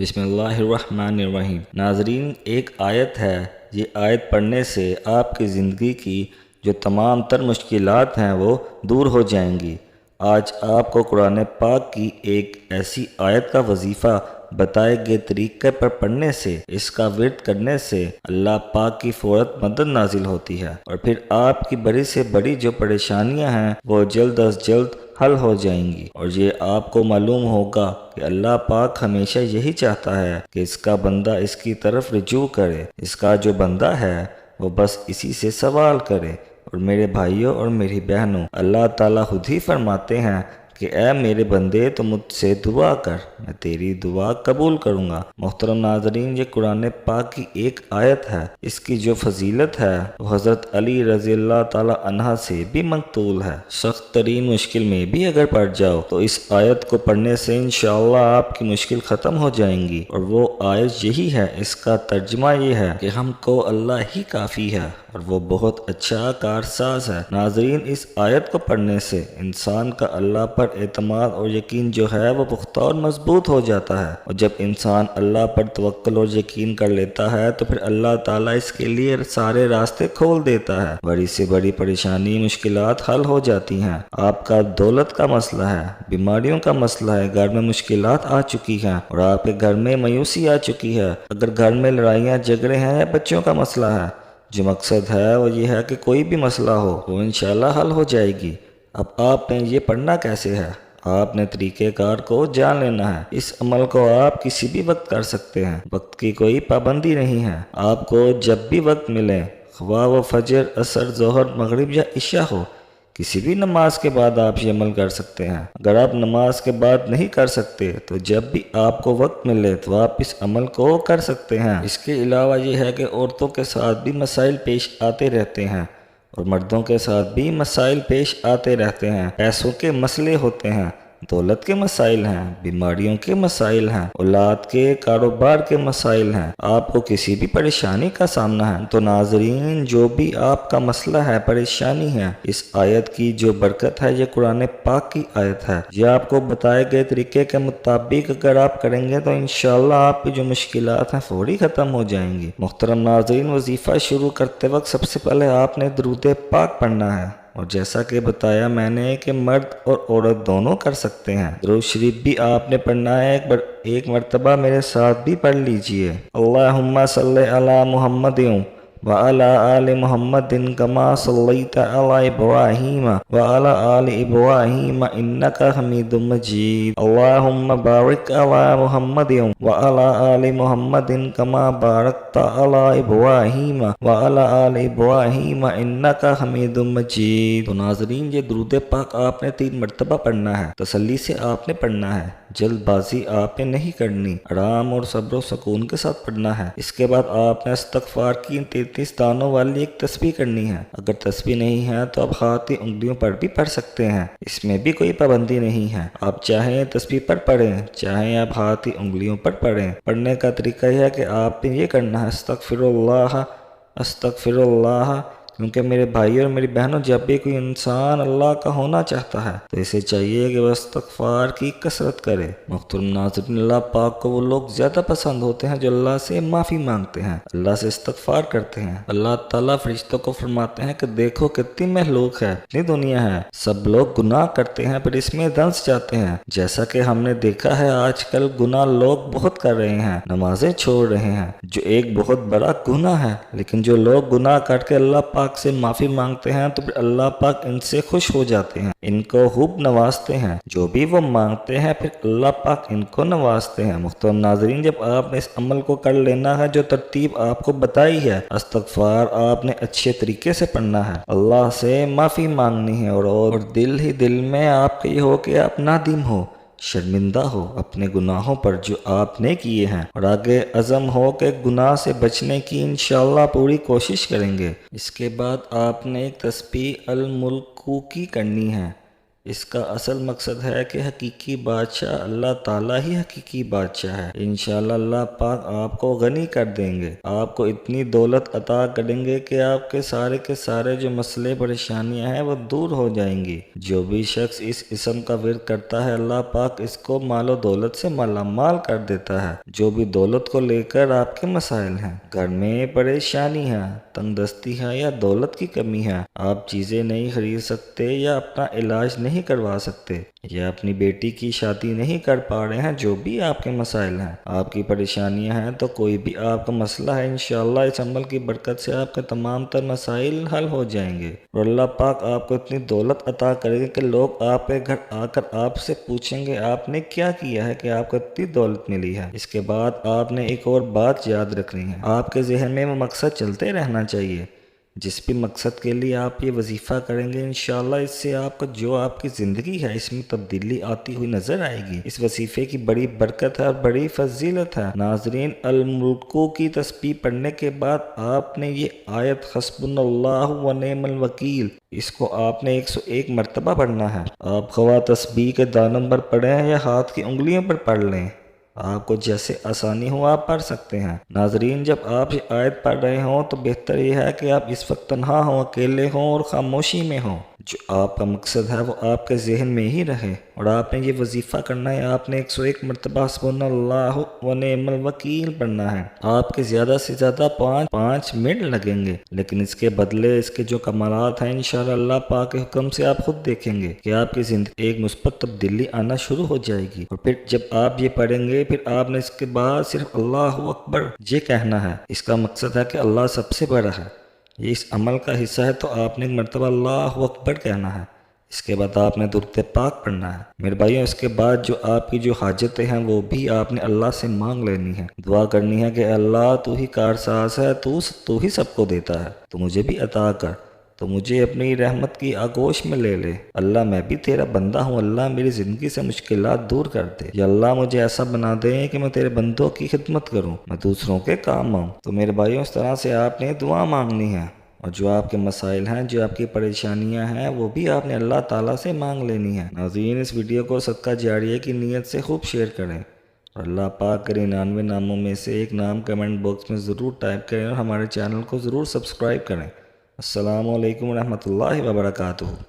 بسم اللہ الرحمن الرحیم۔ ناظرین، ایک آیت ہے، یہ آیت پڑھنے سے آپ کی زندگی کی جو تمام تر مشکلات ہیں وہ دور ہو جائیں گی۔ آج آپ کو قرآن پاک کی ایک ایسی آیت کا وظیفہ بتائے گئے طریقے پر پڑھنے سے، اس کا ورد کرنے سے اللہ پاک کی فوراً مدد نازل ہوتی ہے، اور پھر آپ کی بڑی سے بڑی جو پریشانیاں ہیں وہ جلد از جلد حل ہو جائیں گی۔ اور یہ آپ کو معلوم ہوگا کہ اللہ پاک ہمیشہ یہی چاہتا ہے کہ اس کا بندہ اس کی طرف رجوع کرے، اس کا جو بندہ ہے وہ بس اسی سے سوال کرے۔ اور میرے بھائیوں اور میری بہنوں، اللہ تعالیٰ خود ہی فرماتے ہیں کہ اے میرے بندے تو مجھ سے دعا کر، میں تیری دعا قبول کروں گا۔ محترم ناظرین، یہ قرآن پاک کی ایک آیت ہے، اس کی جو فضیلت ہے وہ حضرت علی رضی اللہ تعالی عنہ سے بھی منقول ہے۔ سخت ترین مشکل میں بھی اگر پڑ جاؤ تو اس آیت کو پڑھنے سے انشاءاللہ آپ کی مشکل ختم ہو جائیں گی۔ اور وہ آیت یہی ہے، اس کا ترجمہ یہ ہے کہ ہم کو اللہ ہی کافی ہے اور وہ بہت اچھا کارساز ہے۔ ناظرین، اس آیت کو پڑھنے سے انسان کا اللہ پر اعتماد اور یقین جو ہے وہ پختہ اور مضبوط ہو جاتا ہے، اور جب انسان اللہ پر توکل اور یقین کر لیتا ہے تو پھر اللہ تعالیٰ اس کے لیے سارے راستے کھول دیتا ہے، بڑی سے بڑی پریشانی مشکلات حل ہو جاتی ہیں۔ آپ کا دولت کا مسئلہ ہے، بیماریوں کا مسئلہ ہے، گھر میں مشکلات آ چکی ہیں اور آپ کے گھر میں مایوسی آ چکی ہے، اگر گھر میں لڑائیاں جھگڑے ہیں یا بچوں کا مسئلہ ہے، جو مقصد ہے وہ یہ ہے کہ کوئی بھی مسئلہ ہو وہ انشاءاللہ حل ہو جائے گی۔ اب آپ نے یہ پڑھنا کیسے ہے؟ آپ نے طریقہ کار کو جان لینا ہے۔ اس عمل کو آپ کسی بھی وقت کر سکتے ہیں، وقت کی کوئی پابندی نہیں ہے۔ آپ کو جب بھی وقت ملے، خواہ وہ فجر، عصر، ظہر، مغرب یا عشاء ہو، کسی بھی نماز کے بعد آپ یہ عمل کر سکتے ہیں۔ اگر آپ نماز کے بعد نہیں کر سکتے تو جب بھی آپ کو وقت ملے تو آپ اس عمل کو کر سکتے ہیں۔ اس کے علاوہ یہ ہے کہ عورتوں کے ساتھ بھی مسائل پیش آتے رہتے ہیں اور مردوں کے ساتھ بھی مسائل پیش آتے رہتے ہیں۔ پیسوں کے مسئلے ہوتے ہیں، دولت کے مسائل ہیں، بیماریوں کے مسائل ہیں، اولاد کے، کاروبار کے مسائل ہیں۔ آپ کو کسی بھی پریشانی کا سامنا ہے تو ناظرین، جو بھی آپ کا مسئلہ ہے، پریشانی ہے، اس آیت کی جو برکت ہے، یہ قرآن پاک کی آیت ہے، یہ آپ کو بتائے گئے طریقے کے مطابق اگر آپ کریں گے تو انشاءاللہ آپ کی جو مشکلات ہیں فوری ختم ہو جائیں گی۔ محترم ناظرین، وظیفہ شروع کرتے وقت سب سے پہلے آپ نے درود پاک پڑھنا ہے، اور جیسا کہ بتایا میں نے کہ مرد اور عورت دونوں کر سکتے ہیں۔ درود شریف بھی آپ نے پڑھنا ہے، ایک مرتبہ میرے ساتھ بھی پڑھ لیجئے۔ اللہم صلی علی محمد وعلی آل محمد کما صلیت علی ابراہیم وعلی آل ابراہیم انک حمید مجید۔ اللہم بارک علی محمد وعلی آل محمد کما بارکت علی ابراہیم وعلی آل ابراہیم انک حمید مجید۔ تو ناظرین، یہ درود پاک آپ نے 3 مرتبہ پڑھنا ہے، تسلی سے آپ نے پڑھنا ہے، جلد بازی آپ نے نہیں کرنی، آرام اور صبر و سکون کے ساتھ پڑھنا ہے۔ اس کے بعد آپ نے استغفار کی 33 دانوں والی ایک تسبیح کرنی ہے۔ اگر تسبیح نہیں ہے تو آپ ہاتھ انگلیوں پر بھی پڑھ سکتے ہیں، اس میں بھی کوئی پابندی نہیں ہے، آپ چاہیں تسبیح پر پڑھیں، چاہیں آپ ہاتھ انگلیوں پر پڑھیں۔ پڑھنے کا طریقہ یہ ہے کہ آپ نے یہ کرنا ہے، استغفر اللہ استغفر اللہ، کیونکہ میرے بھائی اور میری بہنوں، جب بھی کوئی انسان اللہ کا ہونا چاہتا ہے تو اسے چاہیے کہ وہ استغفار کی کثرت کرے۔ محترم ناظرین، اللہ پاک کو وہ لوگ زیادہ پسند ہوتے ہیں جو اللہ سے معافی مانگتے ہیں، اللہ سے استغفار کرتے ہیں۔ اللہ تعالیٰ فرشتوں کو فرماتے ہیں کہ دیکھو کتنی مخلوق ہے، کتنی دنیا ہے، سب لوگ گناہ کرتے ہیں پھر اس میں دھنس جاتے ہیں۔ جیسا کہ ہم نے دیکھا ہے آج کل گناہ لوگ بہت کر رہے ہیں، نمازیں چھوڑ رہے ہیں، جو ایک بہت بڑا گناہ ہے، لیکن جو لوگ گناہ کر کے اللہ پاک سے معافی مانگتے ہیں تو پھر اللہ پاک ان سے خوش ہو جاتے ہیں، ان کو خوب نوازتے ہیں، جو بھی وہ مانگتے ہیں پھر اللہ پاک ان کو نوازتے ہیں۔ محترم ناظرین، جب آپ نے اس عمل کو کر لینا ہے جو ترتیب آپ کو بتائی ہے، استغفار آپ نے اچھے طریقے سے پڑھنا ہے، اللہ سے معافی مانگنی ہے، اور دل ہی دل میں آپ کے یہ ہو کہ آپ نادم ہو، شرمندہ ہو اپنے گناہوں پر جو آپ نے کیے ہیں، اور آگے عزم ہو کہ گناہ سے بچنے کی انشاءاللہ پوری کوشش کریں گے۔ اس کے بعد آپ نے ایک تسبیح الملک کی کرنی ہے، اس کا اصل مقصد ہے کہ حقیقی بادشاہ اللہ تعالیٰ ہی حقیقی بادشاہ ہے۔ انشاءاللہ اللہ پاک آپ کو غنی کر دیں گے، آپ کو اتنی دولت عطا کریں گے کہ آپ کے سارے جو مسئلے پریشانیاں ہیں وہ دور ہو جائیں گی۔ جو بھی شخص اس اسم کا ورد کرتا ہے اللہ پاک اس کو مال و دولت سے مالا مال کر دیتا ہے۔ جو بھی دولت کو لے کر آپ کے مسائل ہیں، گھر میں پریشانی ہے، تنگ دستی ہے یا دولت کی کمی ہے، آپ چیزیں نہیں خرید سکتے یا اپنا علاج نہیں کروا سکتے یا اپنی بیٹی کی شادی نہیں کر پا رہے ہیں، جو بھی آپ کے مسائل ہیں، آپ کی پریشانیاں ہیں، تو کوئی بھی آپ کا مسئلہ ہے، انشاءاللہ اس عمل کی برکت سے آپ کے تمام تر مسائل حل ہو جائیں گے اور اللہ پاک آپ کو اتنی دولت عطا کرے گا کہ لوگ آپ کے گھر آ کر آپ سے پوچھیں گے آپ نے کیا کیا ہے کہ آپ کو اتنی دولت ملی ہے۔ اس کے بعد آپ نے ایک اور بات یاد رکھنی ہے، آپ کے ذہن میں وہ مقصد چلتے رہنا چاہیے۔ جس بھی مقصد کے لیے آپ یہ وظیفہ کریں گے انشاءاللہ اس سے آپ کا جو آپ کی زندگی ہے اس میں تبدیلی آتی ہوئی نظر آئے گی۔ اس وظیفے کی بڑی برکت ہے اور بڑی فضیلت ہے۔ ناظرین، الملکو کی تسبیح پڑھنے کے بعد آپ نے یہ آیت حسبنا اللہ و نعم الوکیل، اس کو آپ نے 101 مرتبہ پڑھنا ہے۔ آپ خواہ تسبیح کے دانم پر پڑھیں یا ہاتھ کی انگلیوں پر پڑھ لیں، آپ کو جیسے آسانی ہو آپ پڑھ سکتے ہیں۔ ناظرین، جب آپ یہ آیت پڑھ رہے ہوں تو بہتر یہ ہے کہ آپ اس وقت تنہا ہوں، اکیلے ہوں اور خاموشی میں ہوں۔ جو آپ کا مقصد ہے وہ آپ کے ذہن میں ہی رہے اور آپ نے یہ وظیفہ کرنا ہے۔ آپ نے 101 مرتبہ حسبنا اللہ و نعم الوکیل پڑھنا ہے۔ آپ کے زیادہ سے زیادہ 5 منٹ لگیں گے، لیکن اس کے بدلے اس کے جو کمالات ہیں انشاءاللہ اللہ پاک کے حکم سے آپ خود دیکھیں گے کہ آپ کی زندگی ایک مثبت تبدیلی آنا شروع ہو جائے گی۔ اور پھر جب آپ یہ پڑھیں گے پھر آپ نے اس کے بعد صرف اللہ اکبر یہ کہنا ہے۔ اس کا مقصد ہے کہ اللہ سب سے بڑا ہے، یہ اس عمل کا حصہ ہے، تو آپ نے ایک مرتبہ اللہ اکبر کہنا ہے۔ اس کے بعد آپ نے درود پاک پڑھنا ہے۔ میرے بھائیوں، اس کے بعد جو آپ کی جو حاجتیں ہیں وہ بھی آپ نے اللہ سے مانگ لینی ہے، دعا کرنی ہے کہ اللہ تو ہی کارساز ہے، تو ہی سب کو دیتا ہے، تو مجھے بھی عطا کر، تو مجھے اپنی رحمت کی آغوش میں لے لے۔ اللہ میں بھی تیرا بندہ ہوں، اللہ میری زندگی سے مشکلات دور کر دے۔ یا اللہ مجھے ایسا بنا دے کہ میں تیرے بندوں کی خدمت کروں، میں دوسروں کے کام آؤں۔ تو میرے بھائیوں، اس طرح سے آپ نے دعا مانگنی ہے اور جو آپ کے مسائل ہیں، جو آپ کی پریشانیاں ہیں، وہ بھی آپ نے اللہ تعالیٰ سے مانگ لینی ہے۔ ناظرین، اس ویڈیو کو صدقہ جاریہ کی نیت سے خوب شیئر کریں اور اللہ پاک کے 99 ناموں میں سے ایک نام کمنٹ باکس میں ضرور ٹائپ کریں اور ہمارے چینل کو ضرور سبسکرائب کریں۔ السلام علیکم ورحمۃ اللہ وبرکاتہ۔